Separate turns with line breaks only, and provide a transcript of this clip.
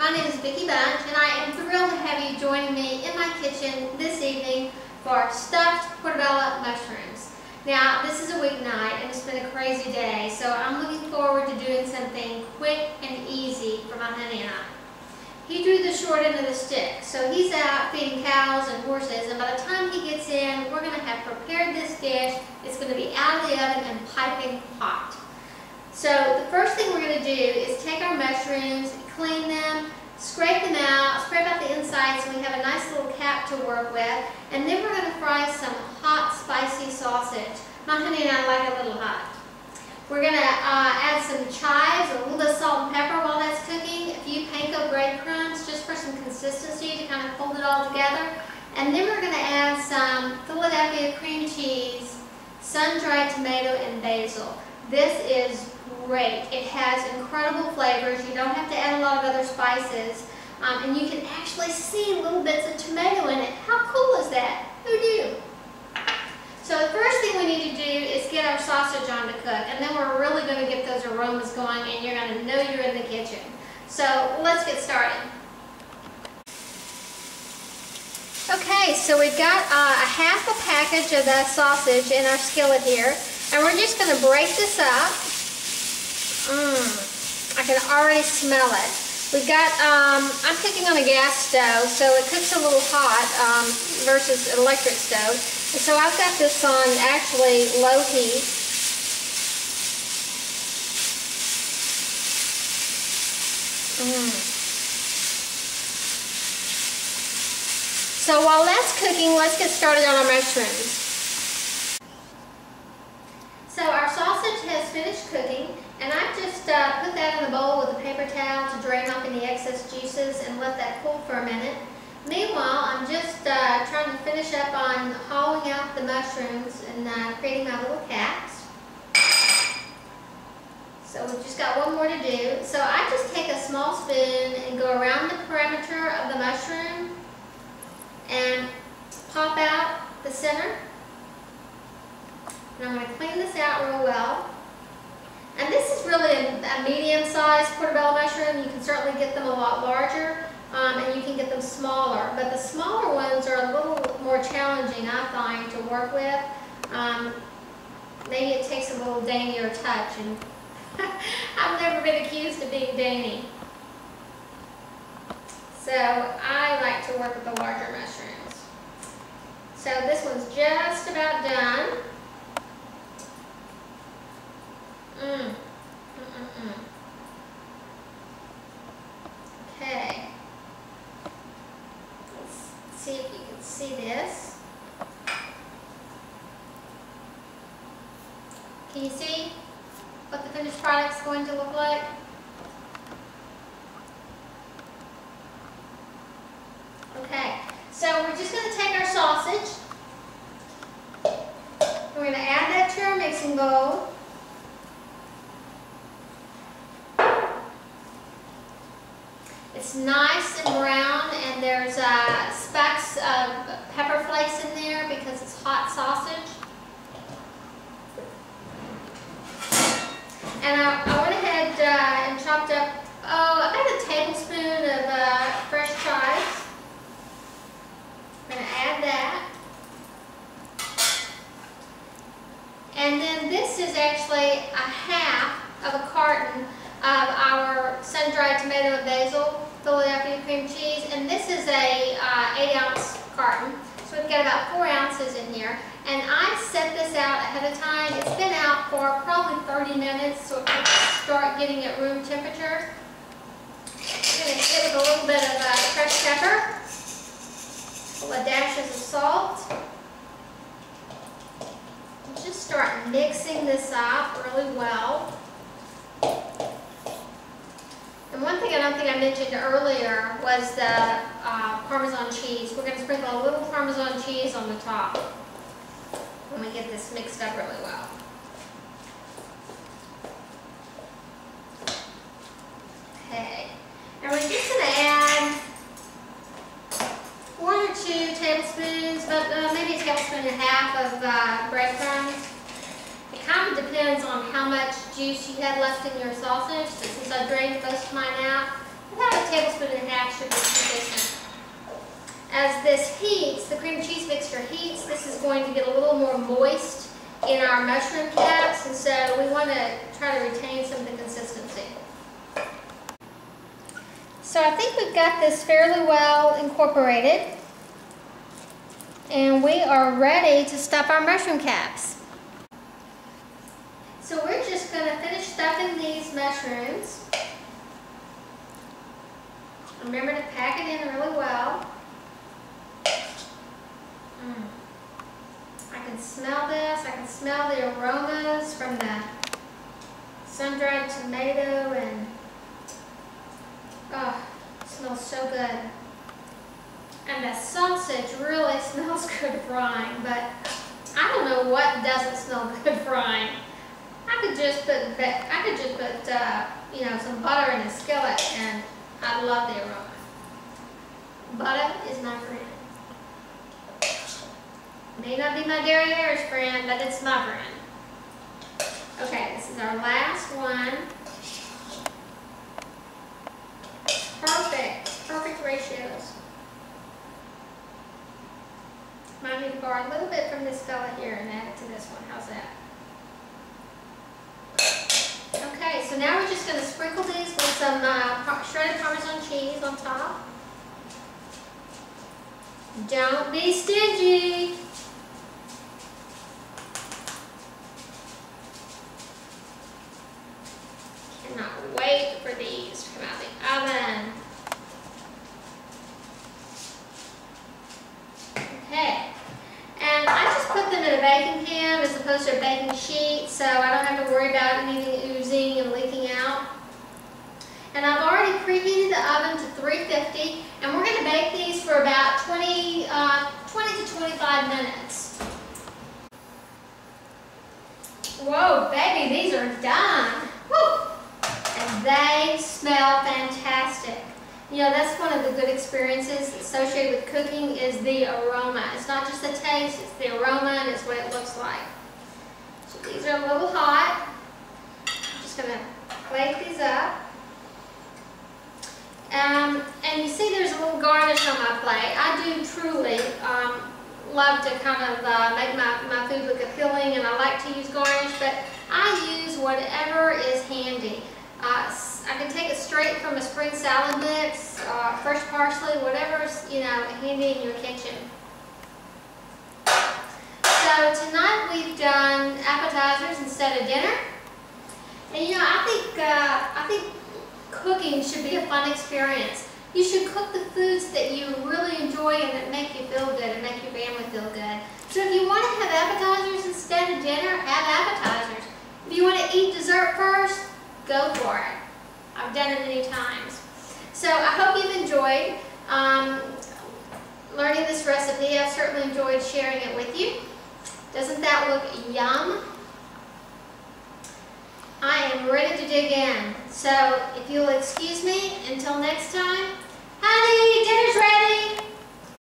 My name is Vickie Bunch, and I am thrilled to have you joining me in my kitchen this evening for stuffed portabella mushrooms. Now, this is a weeknight, and it's been a crazy day, so I'm looking forward to doing something quick and easy for my honey and I. He drew the short end of the stick, so he's out feeding cows and horses, and by the time he gets in, we're going to have prepared this dish. It's going to be out of the oven and piping hot. So the first thing we're going to do is take our mushrooms, clean them, scrape them out, scrape out the inside so we have a nice little cap to work with, and then we're going to fry some hot, spicy sausage. My honey and I like it a little hot. We're going to add some chives, a little bit of salt and pepper while that's cooking, a few panko breadcrumbs just for some consistency to kind of hold it all together, and then we're going to add some Philadelphia cream cheese, sun-dried tomato, and basil. This is great. It has incredible flavors. You don't have to add a lot of other spices. And you can actually see little bits of tomato in it. How cool is that? Who knew? So the first thing we need to do is get our sausage on to cook. And then we're really going to get those aromas going and you're going to know you're in the kitchen. So let's get started. Okay, so we've got a half a package of that sausage in our skillet here. And we're just going to break this up. I can already smell it. We've got, I'm cooking on a gas stove, so it cooks a little hot versus an electric stove. And so I've got this on actually low heat. So while that's cooking, let's get started on our mushrooms. So our sausage has finished cooking, and I've just put that in a bowl with a paper towel to drain off any excess juices and let that cool for a minute. Meanwhile, I'm just trying to finish up on hollowing out the mushrooms and creating my little caps. So we've just got one more to do. So I just take a small spoon and go around the perimeter of the mushroom and pop out the center. And I'm going to clean this out real well. And this is really a medium-sized portabella mushroom. You can certainly get them a lot larger, and you can get them smaller. But the smaller ones are a little more challenging, I find, to work with. Maybe it takes a little daintier touch, and I've never been accused of being dainty. So I like to work with the larger mushrooms. So this one's just about done. Okay, let's see if you can see this. Can you see what the finished product's going to look like? Okay, so we're just going to take our sausage. We're going to add that to our mixing bowl. It's nice and brown, and there's specks of pepper flakes in there because it's hot sausage. And I went ahead and chopped up, about a tablespoon of fresh chives. I'm going to add that. And then this is actually a half of a carton of our sun-dried tomato and basil, Philadelphia cream cheese, and this is a 8-ounce carton, so we've got about 4 ounces in here. And I set this out ahead of time. It's been out for probably 30 minutes, so it can start getting at room temperature. I'm going to hit it with a little bit of fresh pepper, a couple of dashes of salt. And just start mixing this up really well. And one thing I don't think I mentioned earlier was the Parmesan cheese. We're going to sprinkle a little Parmesan cheese on the top when we get this mixed up really well. Okay, and we're just going to add 1 or 2 tablespoons, but maybe a tablespoon and a half of breadcrumbs. It kind of depends on how much juice you had left in your sausage, but since I drained most of mine out, about a tablespoon and a half should be sufficient. As this heats, the cream cheese mixture heats, this is going to get a little more moist in our mushroom caps, and so we want to try to retain some of the consistency. So I think we've got this fairly well incorporated, and we are ready to stuff our mushroom caps. So we're just going to finish stuffing these mushrooms. Remember to pack it in really well. I can smell this. I can smell the aromas from the sun-dried tomato, and oh, it smells so good. And the sausage really smells good frying, but I don't know what doesn't smell good frying. I could just put you know, some butter in a skillet, and I love the aroma. Butter is my friend. May not be my derriere's friend, but it's my friend. Okay, this is our last one. Perfect ratios. Might need to borrow a little bit from this fella here and add it to this one. How's that? Okay, so now we're just going to sprinkle these with some shredded Parmesan cheese on top. Don't be stingy. Cannot wait for these to come out of the oven. Okay, and I just put them in a baking pan as opposed to a baking sheet, so I don't have to worry about anything oozing and leaking out. And I've already preheated the oven to 350, and we're going to bake these for about 20 to 25 minutes. Whoa, baby, these are done. Woo! And they smell fantastic. You know, that's one of the good experiences associated with cooking is the aroma. It's not just the taste, it's the aroma, and it's what it looks like. So these are a little hot. I'm just going to plate these up. And you see there's a little garnish on my plate. I do truly love to kind of make my food look appealing, and I like to use garnish, but I use whatever is handy. I can take it straight from a spring salad mix, fresh parsley, whatever's, you know, handy in your kitchen. So tonight we've done appetizers instead of dinner. And you know, I think cooking should be a fun experience. You should cook the foods that you really enjoy and that make you feel good and make your family feel good. So if you want to have appetizers instead of dinner, have appetizers. If you want to eat dessert first, go for it. I've done it many times. So I hope you've enjoyed learning this recipe. I've certainly enjoyed sharing it with you. Doesn't that look yum? I am ready to dig in. So if you'll excuse me, until next time, honey, dinner's ready!